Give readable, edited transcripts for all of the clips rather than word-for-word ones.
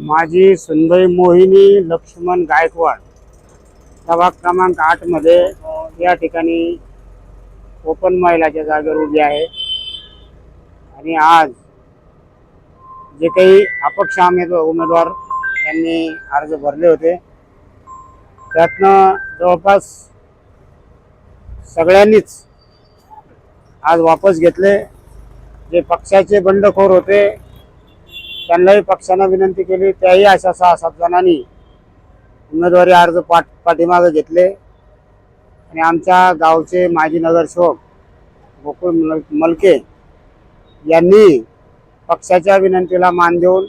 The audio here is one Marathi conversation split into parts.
माझी सुनबाई मोहिनी लक्ष्मण गायकवाड प्रभाग क्रमांक 8 मध्ये या ठिकाणी ओपन महिलाच्या जागेवर उभी आहे। आणि आज जे काही अपक्ष उमेदवार यांनी अर्ज भरले होते त्यातनं जवळपास सगळ्यांनीच आज वापस घेतले। जे पक्षाचे बंडखोर होते त्यांनाही पक्षाने विनंती केली, त्याही अशा 6-7 जणांनी उमेदवारी अर्ज पाठीमागे घेतले। आणि आमच्या गावचे माजी नगरसेवक गोकुळ मलके यांनी पक्षाच्या विनंतीला मान देऊन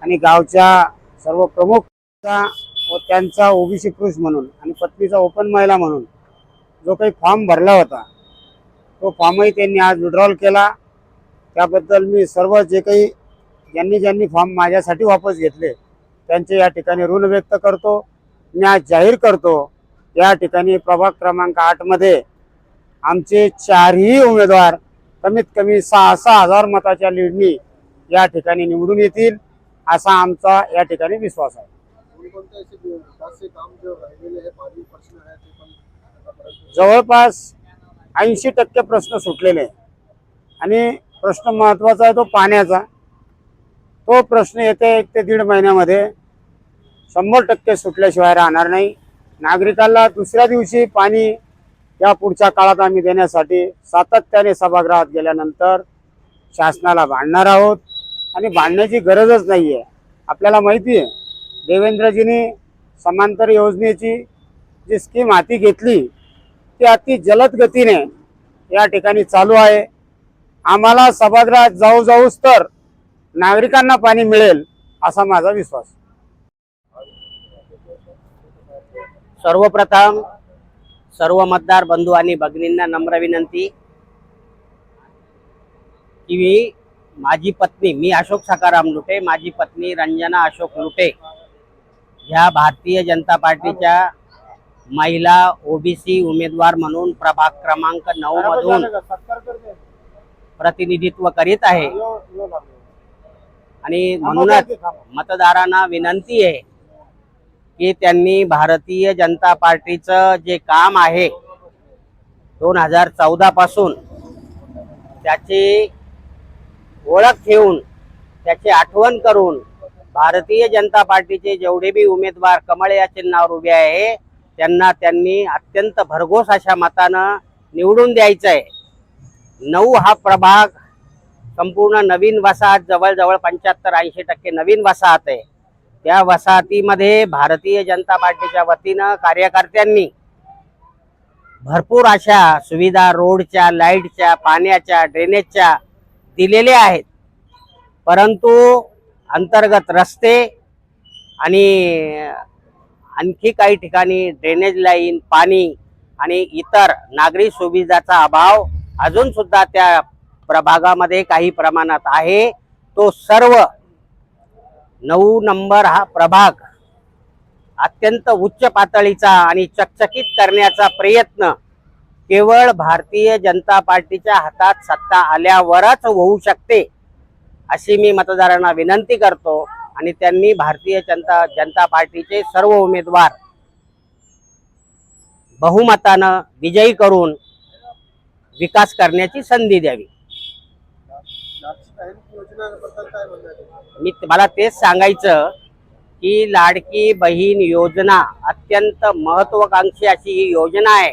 आणि गावच्या सर्व प्रमुख व त्यांचा ओबीसी पुरुष म्हणून आणि पत्नीचा ओपन महिला म्हणून जो काही फॉर्म भरला होता तो फॉर्मही त्यांनी आज विड्रॉल केला। त्याबद्दल मी सर्व जे काही ज्यांनी फॉर्म माझ्यासाठी वापस घेतले त्यांचे या ठिकाणी ऋण व्यक्त करतो। मी आज जाहीर करतो, या ठिकाणी प्रभाग क्रमांक 8 मध्ये आमचे 4ही उमेदवार कमीत कमी 6-6 हजार मताच्या लीडनी या ठिकाणी निवडून येतील असा आमचा या ठिकाणी विश्वास आहे। जवळपास 80% प्रश्न सुटलेले आहे आणि प्रश्न महत्त्वाचा आहे तो पाण्याचा। तो प्रश्न येते 1 ते 1.5 महिन्यामध्ये 100% सुटल्याशिवाय राहणार नाही। नागरिकांना दुसऱ्या दिवशी पाणी या पुढच्या काळात आम्ही देण्यासाठी सातत्याने सभागृहात गेल्यानंतर शासनाला भांडणार आहोत आणि भांडण्याची गरजच नाही आहे। आपल्याला माहिती आहे देवेंद्रजींनी समांतर योजनेची जी स्कीम हाती घेतली ती अति जलद गतीने या ठिकाणी चालू आहे। आम्हाला सभागृहात जाऊच तर नागरिकांना पाणी मिळेल असा माझा विश्वास। सर्वप्रथम सर्व मतदार बंधू आणि भगिनींना नम्र विनंती की माझी पत्नी, मी अशोक सखाराम लुटे, माझी पत्नी रंजना अशोक लुटे ह्या भारतीय जनता पार्टीच्या महिला ओबीसी उमेदवार म्हणून प्रभाग क्रमांक 9 मधून प्रतिनिधित्व करीत आहे। आणि म्हणूनच मतदारांना विनंती आहे की त्यांनी भारतीय जनता पार्टीचं जे काम आहे 2014 पासून त्याची ओळख ठेवून त्याची आठवण करून भारतीय जनता पार्टीचे जेवढे बी उमेदवार कमळ या चिन्हावर उभे आहे त्यांनी अत्यंत भरघोस अशा मतानं निवडून द्यायचं आहे। 9 हा प्रभाग संपूर्ण नवीन वसाहत, जवळजवळ 75-80% नवीन वसाहत आहे। त्या वसाहतीमध्ये भारतीय जनता पार्टीच्या वतीनं कार्यकर्त्यांनी भरपूर अशा सुविधा रोडच्या, लाईटच्या, पाण्याच्या, ड्रेनेजच्या दिलेल्या आहेत। परंतु अंतर्गत रस्ते आणि आणखी काही ठिकाणी ड्रेनेज लाईन, पाणी आणि इतर नागरी सुविधाचा अभाव अजून सुद्धा त्या प्रभागामध्ये काही प्रमाणात आहे। तो सर्व 9 नंबर हा प्रभाग अत्यंत उच्च पातळीचा आणि चकचकीत करण्याचा प्रयत्न केवळ भारतीय जनता पार्टीच्या हातात सत्ता आल्यावरच होऊ शकते अशी मी मतदारांना विनंती करतो। आणि त्यांनी भारतीय जनता पार्टीचे सर्व उमेदवार बहुमतानं विजयी करून विकास करण्याची संधी द्यावी। मला तेच सांगायचं की लाडकी बहीण योजना अत्यंत महत्वाकांक्षी अशी ही योजना आहे।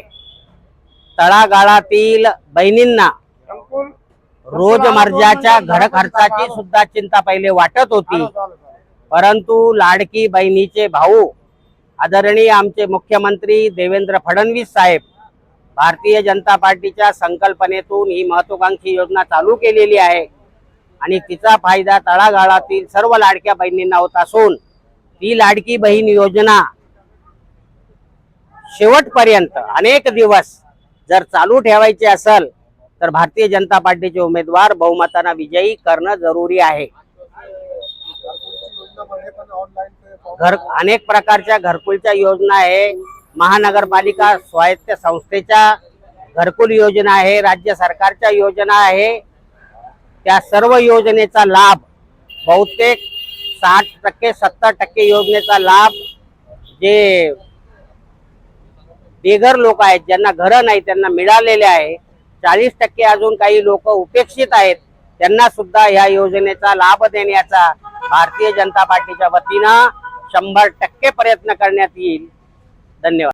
तळागाळातील बहिणींना रोजमर्जाच्या घर खर्चाची सुद्धा चिंता पहिले वाटत होती, परंतु लाडकी बहिणीचे भाऊ आदरणीय आमचे मुख्यमंत्री देवेंद्र फडणवीस साहेब भारतीय जनता पार्टीच्या संकल्पनेतून ही महत्वाकांक्षी योजना चालू केलेली आहे आणि तिचा फायदा तळागाळातील सर्व लाडक्या बहिणींना होत असून ती लाडकी बहीण योजना शेवटपर्यंत अनेक दिवस जर चालू ठेवायची असेल तर भारतीय जनता पार्टीचे उमेदवार बहुमताने विजयी करणं जरुरी आहे। अनेक प्रकारच्या घरकुलच्या योजना आहे, महानगरपालिका स्वायत्त संस्थेच्या घरकुल योजना आहे, राज्य सरकारच्या योजना आहे। त्या सर्व योजनेचा लाभ बहुतेक 60%, 70% योजनेचा लाभ जे बेघर लोक आहेत, ज्यांना घरं नाही, त्यांना मिळालेले आहे. 40% अजून काही लोक उपेक्षित आहेत, त्यांना सुद्धा या योजनेचा लाभ देण्याचा भारतीय जनता पार्टीच्या वतीनं 100% प्रयत्न करण्यात येईल. धन्यवाद.